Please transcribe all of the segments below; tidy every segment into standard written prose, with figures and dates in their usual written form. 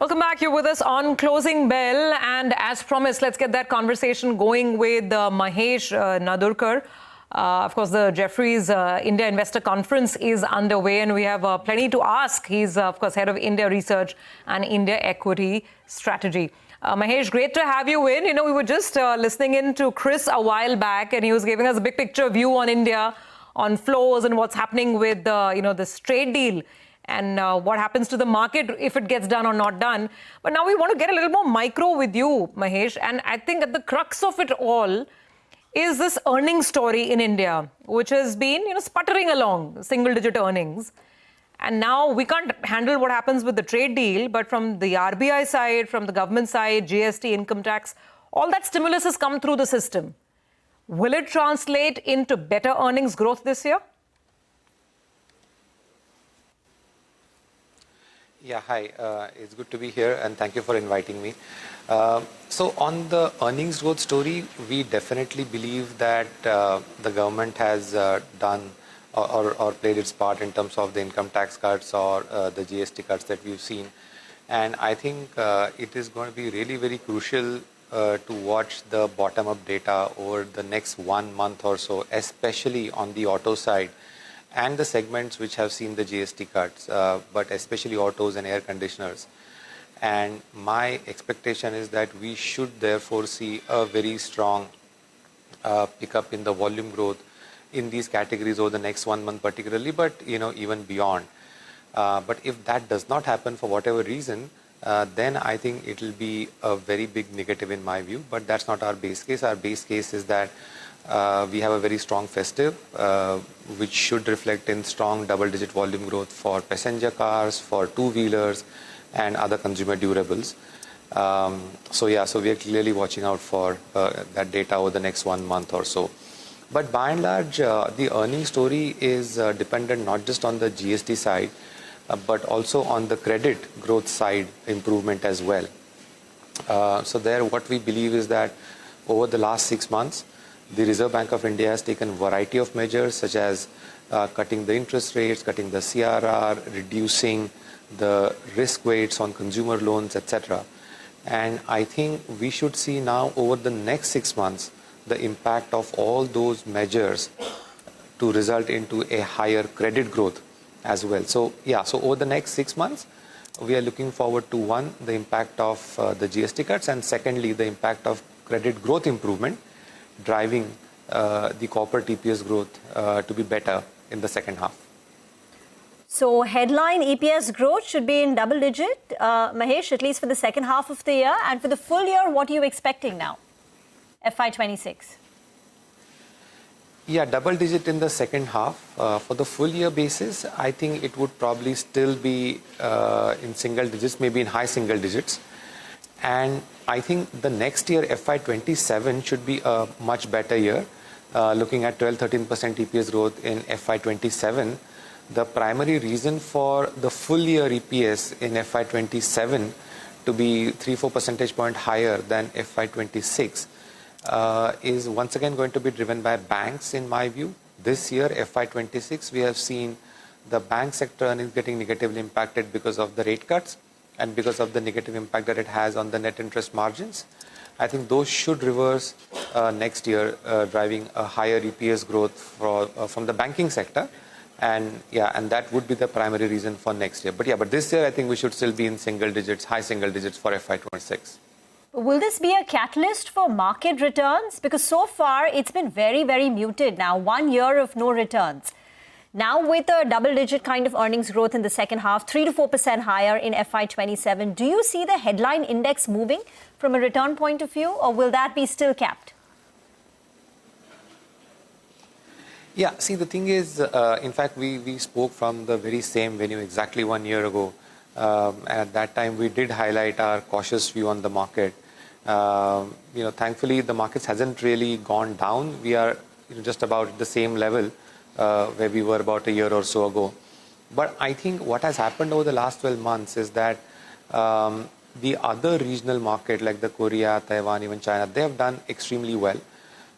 Welcome back. You're with us on Closing Bell. And as promised, let's get that conversation going with Mahesh Nandurkar. Of course, the Jefferies India Investor Conference is underway, and we have plenty to ask. He's, of course, head of India Research and India Equity Strategy. Mahesh, great to have you in. You know, we were just listening in to Chris a while back, and he was giving us a big picture view on India, on flows and what's happening with, this trade deal. And what happens to the market if it gets done or not done. But now we want to get a little more micro with you, Mahesh. And I think at the crux of it all is this earnings story in India, which has been, sputtering along, single-digit earnings. And now we can't handle what happens with the trade deal, but from the RBI side, from the government side, GST, income tax, all that stimulus has come through the system. Will it translate into better earnings growth this year? Yeah, hi. It's good to be here, and thank you for inviting me. So on the earnings growth story, we definitely believe that the government has done or played its part in terms of the income tax cuts or the GST cuts that we've seen. And I think it is going to be really very crucial to watch the bottom-up data over the next 1 month or so, especially on the auto side and the segments which have seen the GST cuts, but especially autos and air conditioners. And my expectation is that we should therefore see a very strong pickup in the volume growth in these categories over the next 1 month particularly, but even beyond. But if that does not happen for whatever reason, then I think it will be a very big negative in my view, but that's not our base case. Our base case is that we have a very strong festive, which should reflect in strong double-digit volume growth for passenger cars, for two-wheelers, and other consumer durables. So we are clearly watching out for that data over the next 1 month or so. But by and large, the earnings story is dependent not just on the GST side, but also on the credit growth side improvement as well. So there, what we believe is that over the last 6 months, the Reserve Bank of India has taken a variety of measures such as cutting the interest rates, cutting the CRR, reducing the risk weights on consumer loans, etc. And I think we should see now over the next 6 months the impact of all those measures to result into a higher credit growth as well. So over the next 6 months, we are looking forward to one, the impact of the GST cuts, and secondly, the impact of credit growth improvement, driving the corporate EPS growth to be better in the second half. So headline EPS growth should be in double digit, Mahesh, at least for the second half of the year. And for the full year, what are you expecting now, FY26? Yeah, double digit in the second half. For the full year basis, I think it would probably still be in single digits, maybe in high single digits. And I think the next year, FY27, should be a much better year. Looking at 12-13% EPS growth in FY27, the primary reason for the full year EPS in FY27 to be 3-4 percentage point higher than FY26 is once again going to be driven by banks, in my view. This year, FY26, we have seen the bank sector earnings getting negatively impacted because of the rate cuts and because of the negative impact that it has on the net interest margins. I think those should reverse next year, driving a higher EPS growth from the banking sector. And that would be the primary reason for next year. But this year, I think we should still be in single digits, high single digits for FY26. Will this be a catalyst for market returns? Because so far, it's been very, very muted now, 1 year of no returns. Now, with a double-digit kind of earnings growth in the second half, 3-4% higher in FY27, do you see the headline index moving from a return point of view, or will that be still capped? Yeah, see, the thing is, in fact, we spoke from the very same venue exactly 1 year ago. And at that time, we did highlight our cautious view on the market. Thankfully, the markets hasn't really gone down. We are just about the same level where we were about a year or so ago. But I think what has happened over the last 12 months is that the other regional market like the Korea, Taiwan, even China, they have done extremely well.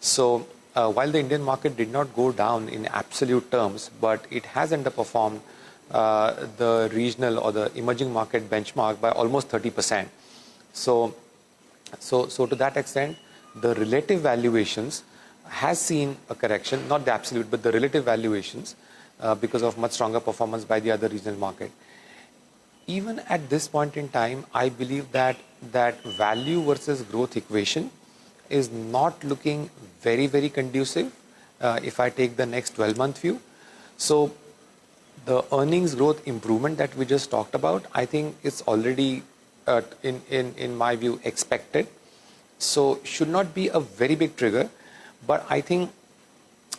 So while the Indian market did not go down in absolute terms, but it has underperformed the regional or the emerging market benchmark by almost 30%. So to that extent, the relative valuations has seen a correction, not the absolute, but the relative valuations because of much stronger performance by the other regional market. Even at this point in time, I believe that value versus growth equation is not looking very, very conducive if I take the next 12-month view. So the earnings growth improvement that we just talked about, I think it's already, in my view, expected. So should not be a very big trigger. But I think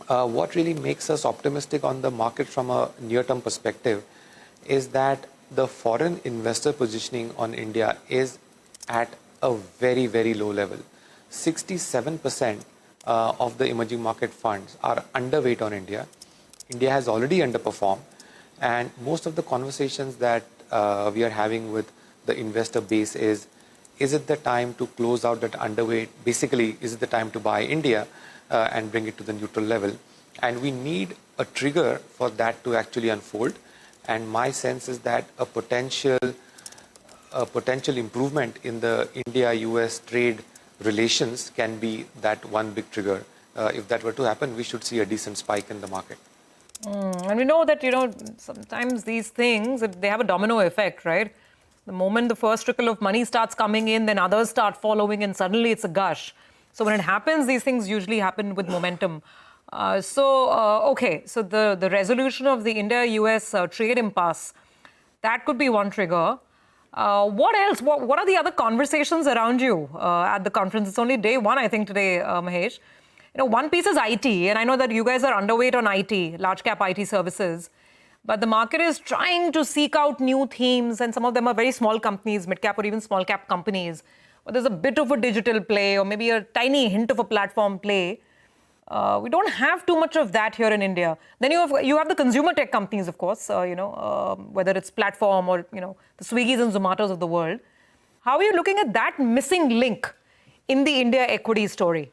what really makes us optimistic on the market from a near-term perspective is that the foreign investor positioning on India is at a very, very low level. 67% of the emerging market funds are underweight on India. India has already underperformed. And most of the conversations that we are having with the investor base is it the time to close out that underweight? Basically, is it the time to buy India and bring it to the neutral level? And we need a trigger for that to actually unfold. And my sense is that a potential improvement in the India-US trade relations can be that one big trigger. If that were to happen, we should see a decent spike in the market. And we know that, sometimes these things, they have a domino effect, right? The moment the first trickle of money starts coming in, then others start following, and suddenly it's a gush. So when it happens, these things usually happen with momentum. Okay, so the resolution of the India-US trade impasse, that could be one trigger. What else? What are the other conversations around you at the conference? It's only day one, I think, today, Mahesh. One piece is IT, and I know that you guys are underweight on IT, large cap IT services. But the market is trying to seek out new themes, and some of them are very small companies, mid-cap or even small-cap companies. But there's a bit of a digital play or maybe a tiny hint of a platform play. We don't have too much of that here in India. Then you have the consumer tech companies, of course, whether it's platform or, the Swiggies and Zomatos of the world. How are you looking at that missing link in the India equity story?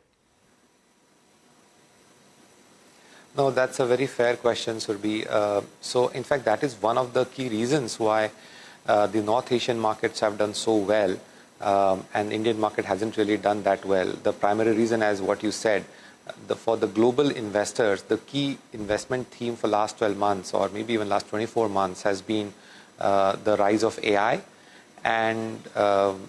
No, that's a very fair question, Surbhi. So, in fact, that is one of the key reasons why the North Asian markets have done so well and Indian market hasn't really done that well. The primary reason, as what you said, for the global investors, the key investment theme for last 12 months or maybe even last 24 months has been the rise of AI. And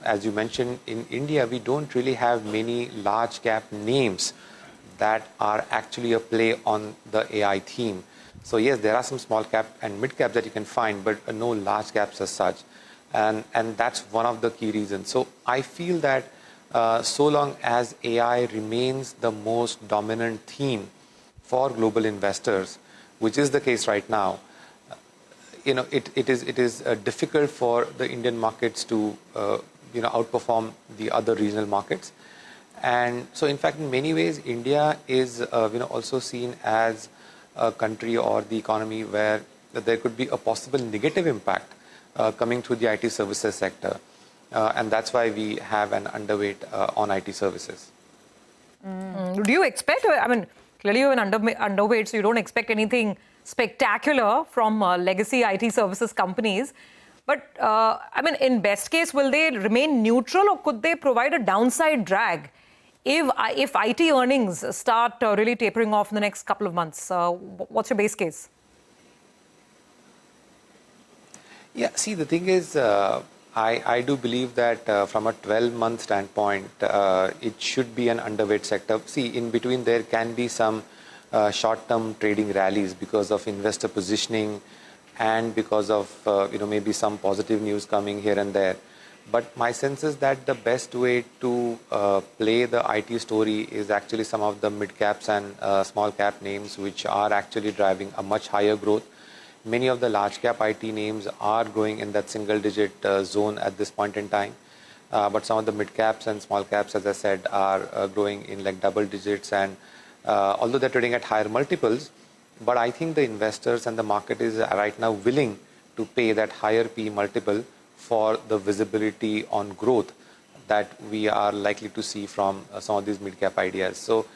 as you mentioned, in India, we don't really have many large cap names that are actually a play on the AI theme. So yes, there are some small cap and mid caps that you can find, but no large caps as such. And that's one of the key reasons. So I feel that so long as AI remains the most dominant theme for global investors, which is the case right now, it is difficult for the Indian markets to outperform the other regional markets. And so, in fact, in many ways, India is also seen as a country or the economy where there could be a possible negative impact coming through the IT services sector. And that's why we have an underweight on IT services. Do you expect, clearly you have an underweight, so you don't expect anything spectacular from legacy IT services companies. But, in best case, will they remain neutral or could they provide a downside drag if IT earnings start really tapering off in the next couple of months? What's your base case? Yeah, see, the thing is, I do believe that from a 12-month standpoint, it should be an underweight sector. See, in between there can be some short-term trading rallies because of investor positioning and because of maybe some positive news coming here and there. But my sense is that the best way to play the IT story is actually some of the mid caps and small cap names which are actually driving a much higher growth. Many of the large cap IT names are growing in that single digit zone at this point in time. But some of the mid caps and small caps, as I said, are growing in like double digits. And although they're trading at higher multiples, but I think the investors and the market is right now willing to pay that higher P multiple for the visibility on growth that we are likely to see from some of these mid cap ideas. So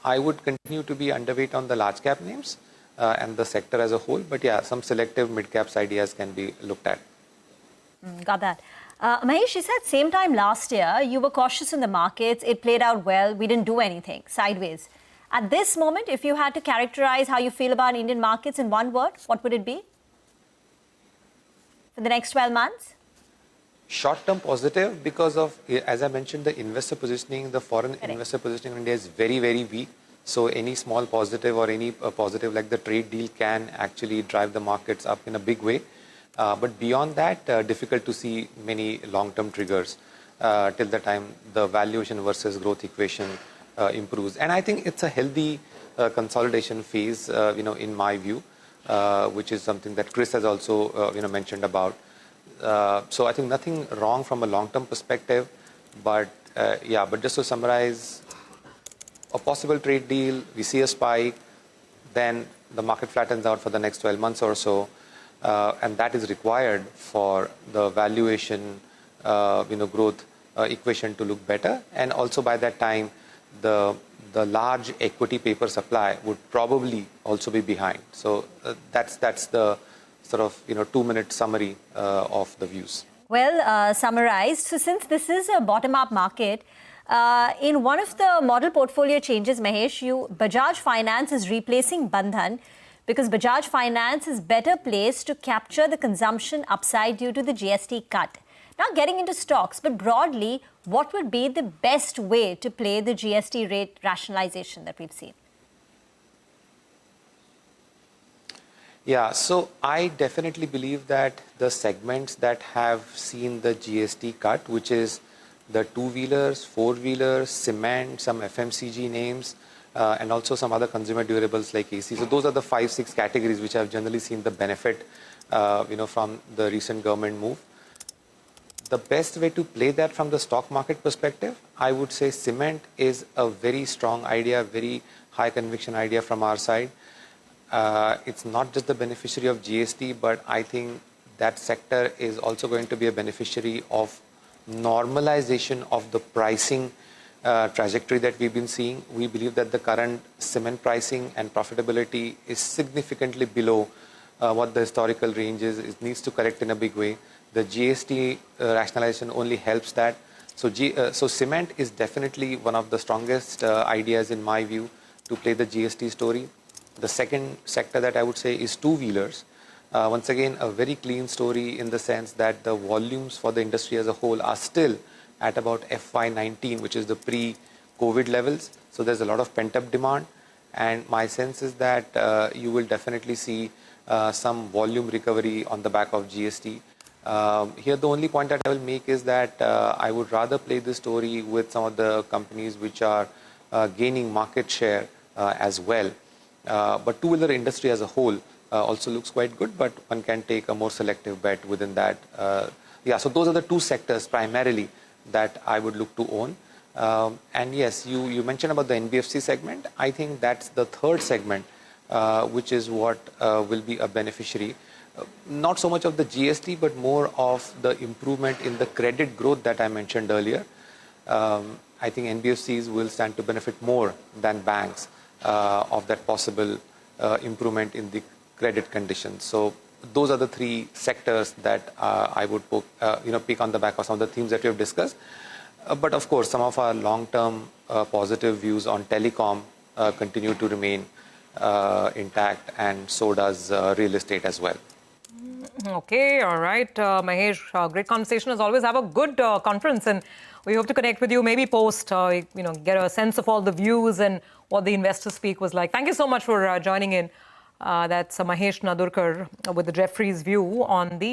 I would continue to be underweight on the large cap names. and the sector as a whole. But yeah, some selective mid-caps ideas can be looked at. Got that. Mahesh, you said same time last year, you were cautious in the markets. It played out well. We didn't do anything, sideways. At this moment, if you had to characterize how you feel about Indian markets in one word, what would it be for the next 12 months? Short-term positive because of, as I mentioned, the investor positioning, the foreign investor positioning in India is very, very weak. So any small positive or any positive like the trade deal can actually drive the markets up in a big way. But beyond that, difficult to see many long-term triggers till the time the valuation versus growth equation improves. And I think it's a healthy consolidation phase, in my view, which is something that Chris has also, mentioned about. So I think nothing wrong from a long-term perspective, but but just to summarize, a possible trade deal, we see a spike, then the market flattens out for the next 12 months or so, and that is required for the valuation, growth equation to look better. And also by that time, the large equity paper supply would probably also be behind. So that's the sort of 2-minute summary of the views. Well, summarized. So since this is a bottom-up market, in one of the model portfolio changes, Mahesh, Bajaj Finance is replacing Bandhan because Bajaj Finance is better placed to capture the consumption upside due to the GST cut. Now getting into stocks, but broadly, what would be the best way to play the GST rate rationalization that we've seen? Yeah, so I definitely believe that the segments that have seen the GST cut, which is the two-wheelers, four-wheelers, cement, some FMCG names, and also some other consumer durables like AC. So those are the 5-6 categories which have generally seen the benefit, from the recent government move. The best way to play that from the stock market perspective, I would say cement is a very strong idea, very high conviction idea from our side. It's not just the beneficiary of GST, but I think that sector is also going to be a beneficiary of normalization of the pricing trajectory that we've been seeing. We believe that the current cement pricing and profitability is significantly below what the historical range is. It needs to correct in a big way. The GST rationalization only helps that. So cement is definitely one of the strongest ideas in my view to play the GST story. The second sector that I would say is two-wheelers. Once again, a very clean story in the sense that the volumes for the industry as a whole are still at about FY19, which is the pre-COVID levels. So there's a lot of pent-up demand. And my sense is that you will definitely see some volume recovery on the back of GST. Here, the only point that I will make is that I would rather play this story with some of the companies which are gaining market share as well. But two-wheeler industry as a whole also looks quite good, but one can take a more selective bet within that. So those are the two sectors primarily that I would look to own. And yes, you mentioned about the NBFC segment. I think that's the third segment, which is what will be a beneficiary. Not so much of the GST, but more of the improvement in the credit growth that I mentioned earlier. I think NBFCs will stand to benefit more than banks of that possible improvement in the credit conditions. So those are the three sectors that I would pick on the back of some of the themes that we have discussed. But of course, some of our long-term positive views on telecom continue to remain intact, and so does real estate as well. Okay, all right, Mahesh, great conversation as always. Have a good conference, and we hope to connect with you maybe post, get a sense of all the views and what the investor speak was like. Thank you so much for joining in. That's Mahesh Nandurkar with the Jefferies view on the